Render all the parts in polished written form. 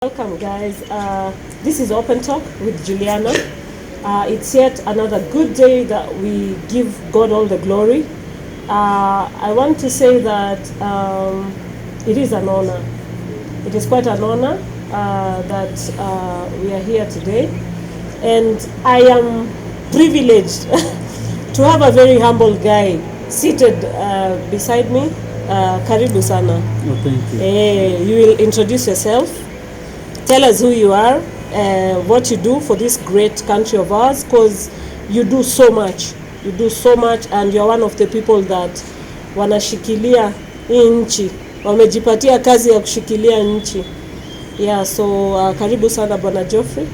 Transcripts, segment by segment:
Welcome, guys. This is Open Talk with Juliana. It's yet another good day that we give God all the glory. I want to say that it is an honor. It is quite an honor that we are here today. And I am privileged to have a very humble guy seated beside me. Karibu sana. Oh, thank you. You will introduce yourself. Tell us who you are, what you do for this great country of ours, because you do so much. You do so much, and you're one of the people that wanashikilia hii nchi. Wamejipatia kazi ya kushikilia nchi. Yeah, so karibu sana Bwana Geoffrey.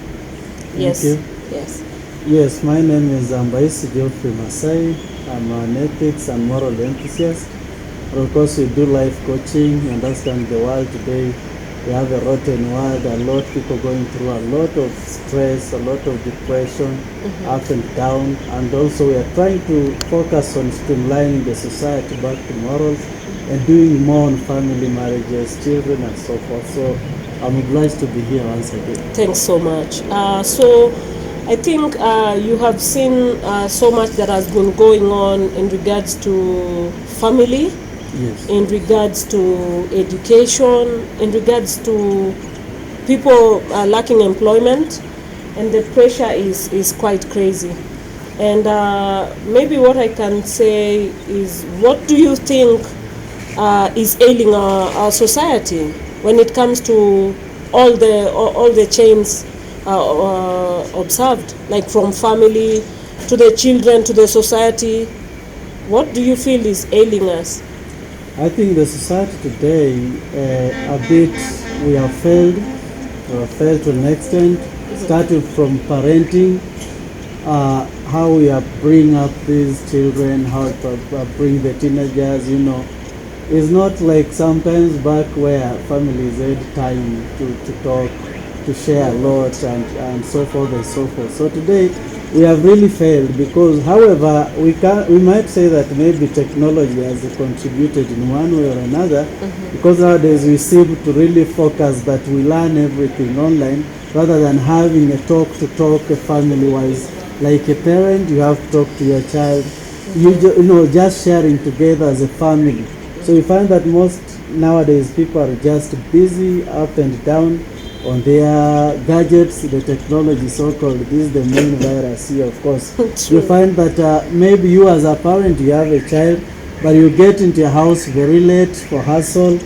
Yes. Thank you. Yes. Yes, my name is Ambaisi Geoffrey Masai. I'm an ethics and moral enthusiast. Of course, we do life coaching. You understand the world today. We have a rotten world, a lot of people going through a lot of stress, a lot of depression, up and down. And also we are trying to focus on streamlining the society back to morals and doing more on family, marriages, children, and so forth. So I'm obliged to be here once again. Thanks so much. So I think you have seen so much that has been going on in regards to family. Yes. In regards to education, in regards to people lacking employment, and the pressure is quite crazy. And maybe what I can say is, what do you think is ailing our society when it comes to all the chains observed, like from family to the children to the society? What do you feel is ailing us? I think the society today, a bit, we have failed to an extent, starting from parenting, how we are bringing up these children, how to bring the teenagers, It's not like sometimes back where families had time to talk, to share a lot and so forth and so forth. So today, we have really failed because, however, we might say that maybe technology has contributed in one way or another, because nowadays we seem to really focus that we learn everything online rather than having a talk family-wise. Like a parent, you have to talk to your child, just sharing together as a family. So you find that most nowadays people are just busy up and down on their gadgets, the technology so-called. This is the main virus here, of course. You find that maybe you as a parent, you have a child, but you get into your house very late for hustle.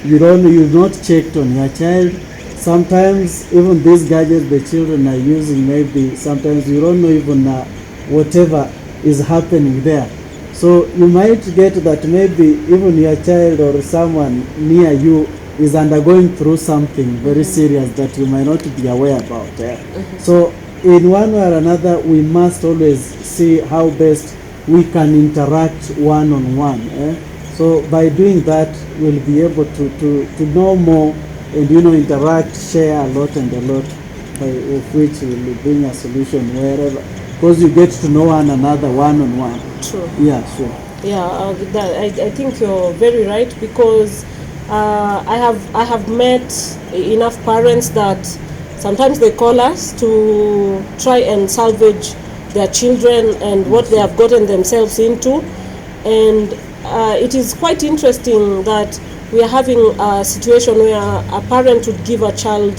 You've not checked on your child. Sometimes even these gadgets the children are using, maybe sometimes you don't know even whatever is happening there. So you might get that maybe even your child or someone near you is undergoing through something very serious that you might not be aware about. So in one way or another, we must always see how best we can interact one-on-one. So by doing that, we'll be able to know more and interact, share a lot, of which will bring a solution wherever, because you get to know one another one-on-one. True. Yeah, sure. Yeah, I think you're very right, because I have met enough parents that sometimes they call us to try and salvage their children and what they have gotten themselves into. And it is quite interesting that we are having a situation where a parent would give a child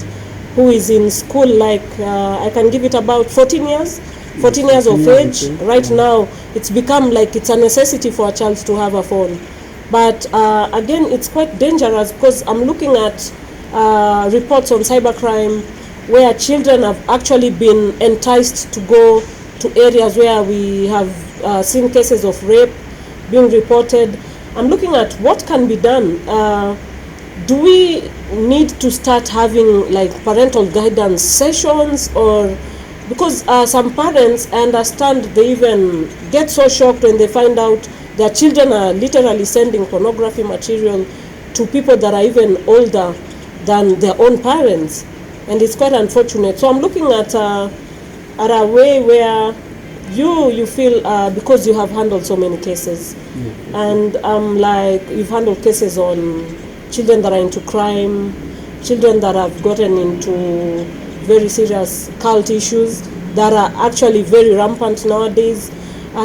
who is in school, like I can give it about 14 years of age. Right now, it's become like it's a necessity for a child to have a phone. But again, it's quite dangerous, because I'm looking at reports on cybercrime where children have actually been enticed to go to areas where we have seen cases of rape being reported. I'm looking at what can be done. Do we need to start having like parental guidance sessions, or because some parents, I understand, they even get so shocked when they find out their children are literally sending pornography material to people that are even older than their own parents, and it's quite unfortunate. So I'm looking at a way where you feel because you have handled so many cases, and like you've handled cases on children that are into crime, children that have gotten into very serious cult issues that are actually very rampant nowadays.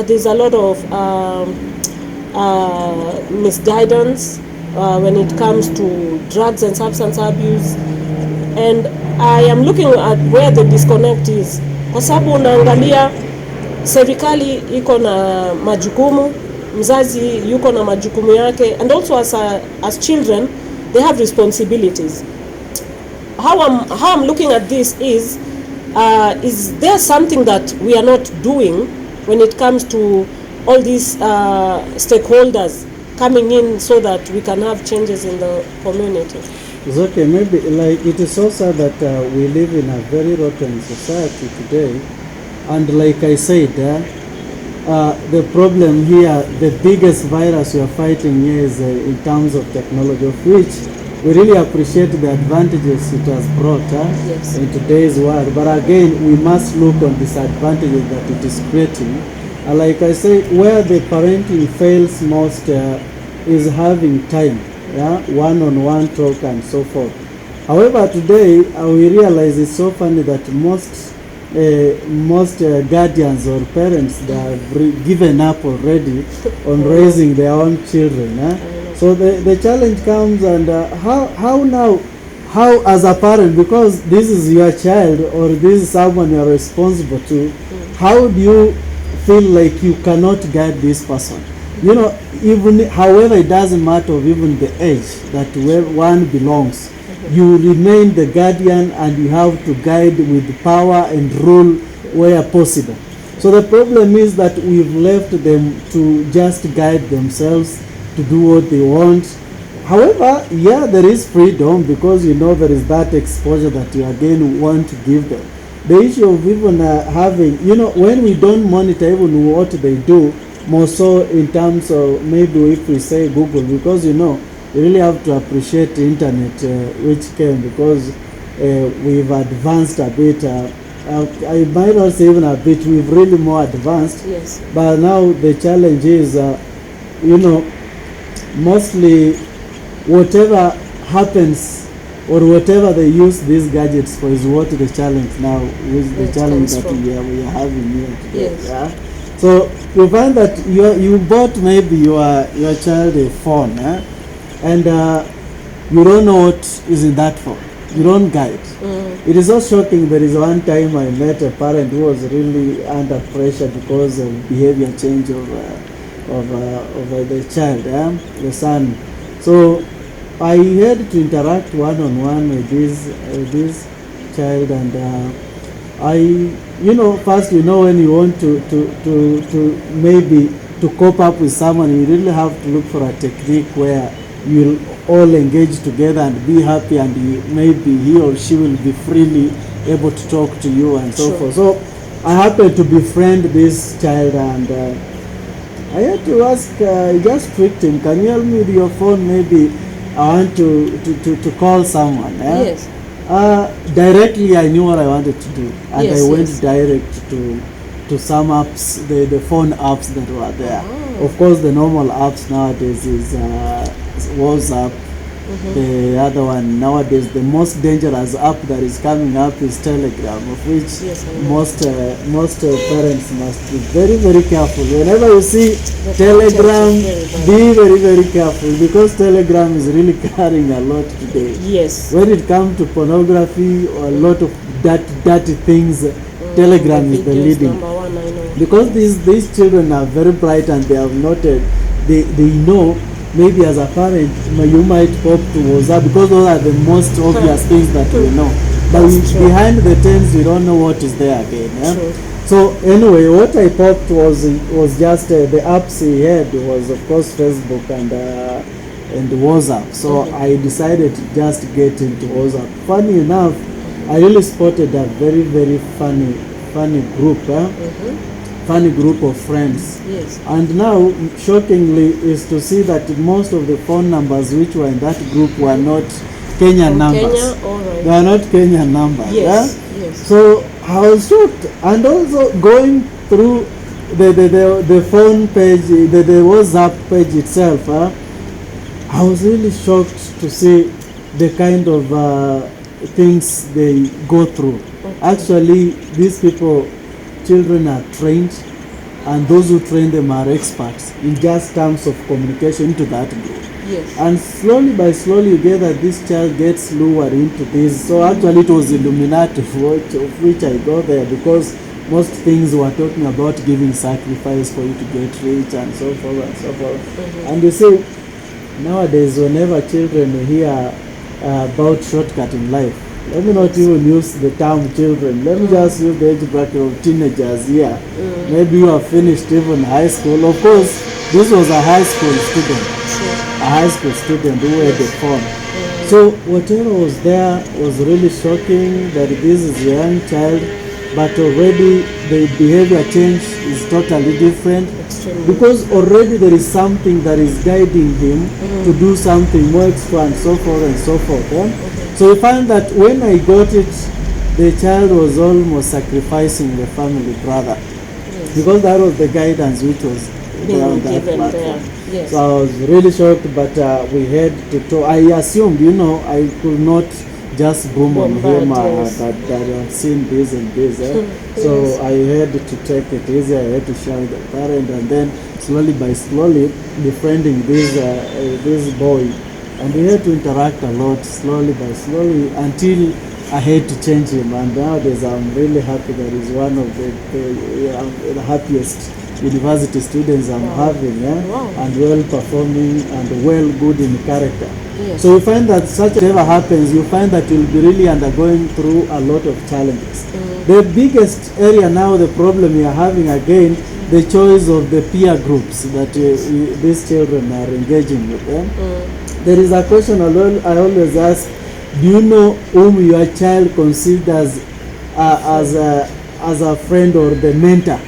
There's a lot of misguidance when it comes to drugs and substance abuse, and I am looking at where the disconnect is, kwa sababu unaangalia serikali iko na majukumu, mzazi yuko na majukumu yake, and also as children they have responsibilities. How I'm looking at this is there something that we are not doing when it comes to all these stakeholders coming in so that we can have changes in the community? It's okay, maybe like it is so sad that we live in a very rotten society today, and like I said, the problem here, the biggest virus we are fighting here is in terms of technology, of which we really appreciate the advantages it has brought Yes. in today's world. But again, we must look on disadvantages that it is creating. Like I say, where the parenting fails most is having time, one-on-one talk and so forth. However, today we realize it's so funny that most guardians or parents that have given up already on raising their own children. So the challenge comes, and how now, how as a parent, because this is your child or this is someone you are responsible to, how do you feel like you cannot guide this person? You know, even however it doesn't matter of even the age that where one belongs, you remain the guardian and you have to guide with power and rule where possible. So the problem is that we've left them to just guide themselves, to do what they want. However, yeah, there is freedom, because you know there is that exposure that you again want to give them. The issue of even having, you know, when we don't monitor even what they do, more so in terms of maybe if we say Google, because you know, you really have to appreciate the internet which came, because we've advanced a bit. I might not say even a bit, we've really more advanced. Yes. But now the challenge is, you know, mostly whatever happens or whatever they use these gadgets for is what the challenge now is, the challenge that we are having here today. Yes. Yeah? So you find that you bought maybe your child a phone, and you don't know what is in that phone. You don't guide. It is so shocking. There is one time I met a parent who was really under pressure because of behavior change of the child, the son. So I had to interact one-on-one with this child, and you know, first, you know, when you want to maybe to cope up with someone, you really have to look for a technique where you'll all engage together and be happy, and maybe he or she will be freely able to talk to you and so forth. So I happened to befriend this child, and I had to ask, I just tweaked him, can you help me with your phone? Maybe I want to call someone. Yes. Directly I knew what I wanted to do, and Yes, I went yes. direct to some apps, the phone apps that were there. Oh. Of course, the normal apps nowadays is WhatsApp. The other one nowadays, the most dangerous app that is coming up is Telegram, of which Yes, I know. most parents must be very, very careful. Whenever you see The Telegram, content is very bad. be very, very careful, because Telegram is really carrying a lot today. Yes. When it comes to pornography or a lot of dirty things, Telegram is the videos leading. number one, I know. Because these children are very bright, and they have noted, they know, maybe as a parent you might pop to WhatsApp, because those are the most obvious things that we know. But That's true. behind the scenes we don't know what is there again. True. So anyway, what I popped was just the apps he had was of course Facebook and WhatsApp. So I decided to just get into WhatsApp. Funny enough, I really spotted a very, very funny group. Funny group of friends. Yes. And now, shockingly, is to see that most of the phone numbers which were in that group were not Kenyan From numbers. Kenya, all right. They are not Kenyan numbers. Yes. Yeah? Yes. So I was shocked, and also going through the phone page, the WhatsApp page itself, I was really shocked to see the kind of things they go through. Actually, these people, children are trained, and those who train them are experts in just terms of communication to that group. Yes. And slowly by slowly you get that this child gets lured into this. So actually it was Illuminati of which I got there, because most things were talking about giving sacrifice for you to get rich and so forth and so forth. And you see, nowadays whenever children hear about shortcut in life, let me not even use the term children, let me just use the age bracket of teenagers here. Maybe you have finished even high school. Of course, this was a high school student. A high school student who had a phone. So whatever was there was really shocking, that this is a young child, but already the behavior change is totally different. Because already there is something that is guiding him to do something more extra and so forth and so forth. So we find that when I got it, the child was almost sacrificing the family brother, because that was the guidance which was there on that platform. Yes. So I was really shocked, but we had to talk. I assumed, I could not just boom on him that I've seen this and this. So I had to take it easy. I had to share with the parent, and then slowly by slowly befriending this boy, and we had to interact a lot, slowly by slowly, until I had to change him. And nowadays I'm really happy that he's one of the happiest university students I'm having, and well performing and well good in character. Yes. So we find that such whatever happens, you find that you'll be really undergoing through a lot of challenges. The biggest area now, the problem we are having again, the choice of the peer groups that these children are engaging with. There is a question I always ask: do you know whom your child considers as a friend or the mentor?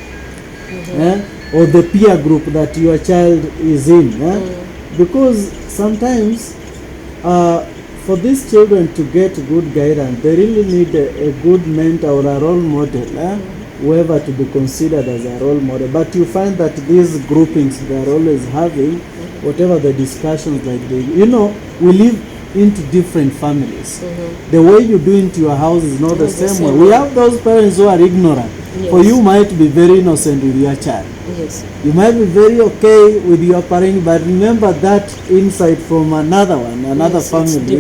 Or the peer group that your child is in? Because sometimes for these children to get good guidance, they really need a good mentor or a role model, whoever to be considered as a role model. But you find that these groupings they are always having, whatever the discussions like we live into different families. The way you do into your house is not the same way. We have those parents who are ignorant. Yes. For you might be very innocent with your child. Yes. You might be very okay with your parent, but remember that insight from another one, another family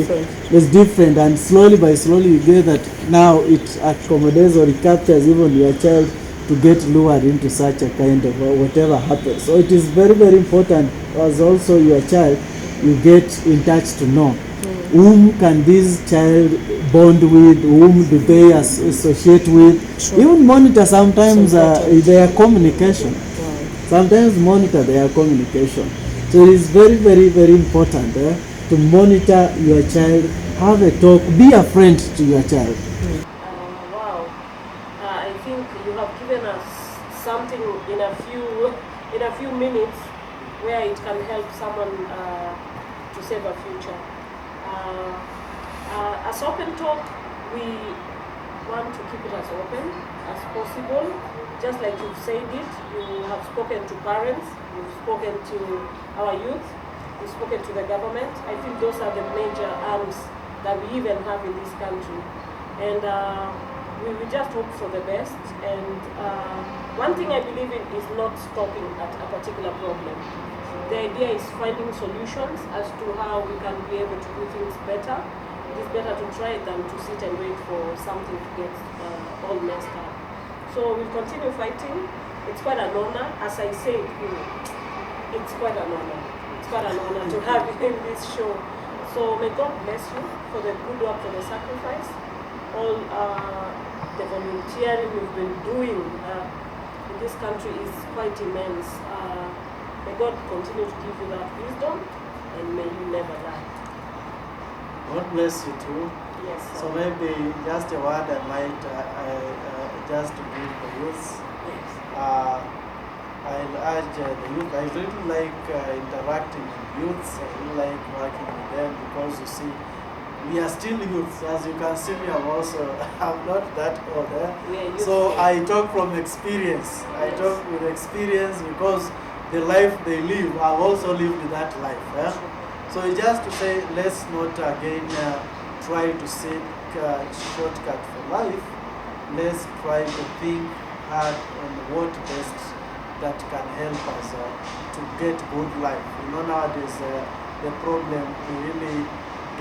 is different, and slowly by slowly you get that now it accommodates or it captures even your child to get lured into such a kind of whatever happens. So it is very, very important as also your child, you get in touch to know whom can this child bond with, whom do they associate with. Even monitor sometimes their communication. Sometimes monitor their communication. So it is very, very, very important to monitor your child, have a talk, be a friend to your child. Wow, I think you have given us something in a few minutes where it can help someone to save a future. As Open Talk, we want to keep it as open as possible. Just like you've said it, you have spoken to parents, you've spoken to our youth, you've spoken to the government. I feel those are the major arms that we even have in this country. And we just hope for the best. And one thing I believe in is not stopping at a particular problem. The idea is finding solutions as to how we can be able to do things better. It is better to try than to sit and wait for something to get all messed up. So we'll continue fighting. It's quite an honor. As I said, it's quite an honor. It's quite an honor to have you in this show. So may God bless you for the good work, for the sacrifice, all the volunteering you've been doing in this country is quite immense. May God continue to give you that wisdom, and may you never die. God bless you too. Yes. Sir. So maybe just a word I might just to give the youth. Yes. I'll urge the youth. I really like interacting with youths. I really like working with them because you see, we are still youths. As you can see, I'm not that old. So I talk from experience. I talk with experience because the life they live, I've also lived that life. So it's just to say, let's not again try to seek shortcut for life. Let's try to think hard on what best that can help us to get good life. You know, nowadays the problem, we really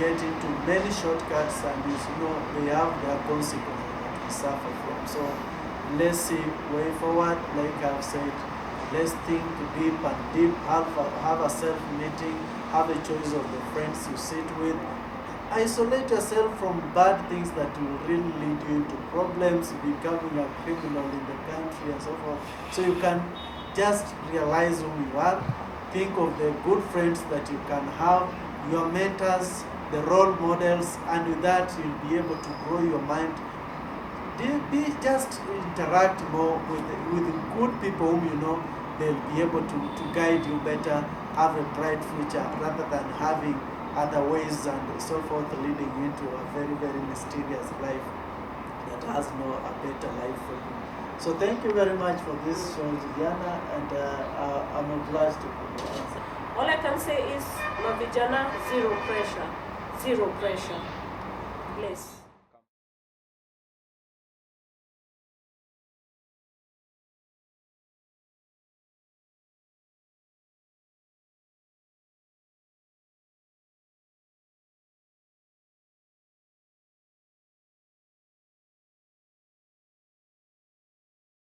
get into many shortcuts, and you know, they have their consequences that we suffer from. So let's see way forward. Like I've said, let's think deep and deep, have a self-meeting, have a choice of the friends you sit with. Isolate yourself from bad things that will really lead you into problems, becoming a criminal in the country and so forth. So you can just realize who you are, think of the good friends that you can have, your mentors, the role models, and with that you'll be able to grow your mind. Just interact more with good people whom you know they'll be able to guide you better, have a bright future, rather than having other ways and so forth, leading you into a very, very mysterious life that has no a better life for you. So thank you very much for this show, Juliana, and I'm obliged to answer. All I can say is, Mavijana, zero pressure. Zero pressure. Bless.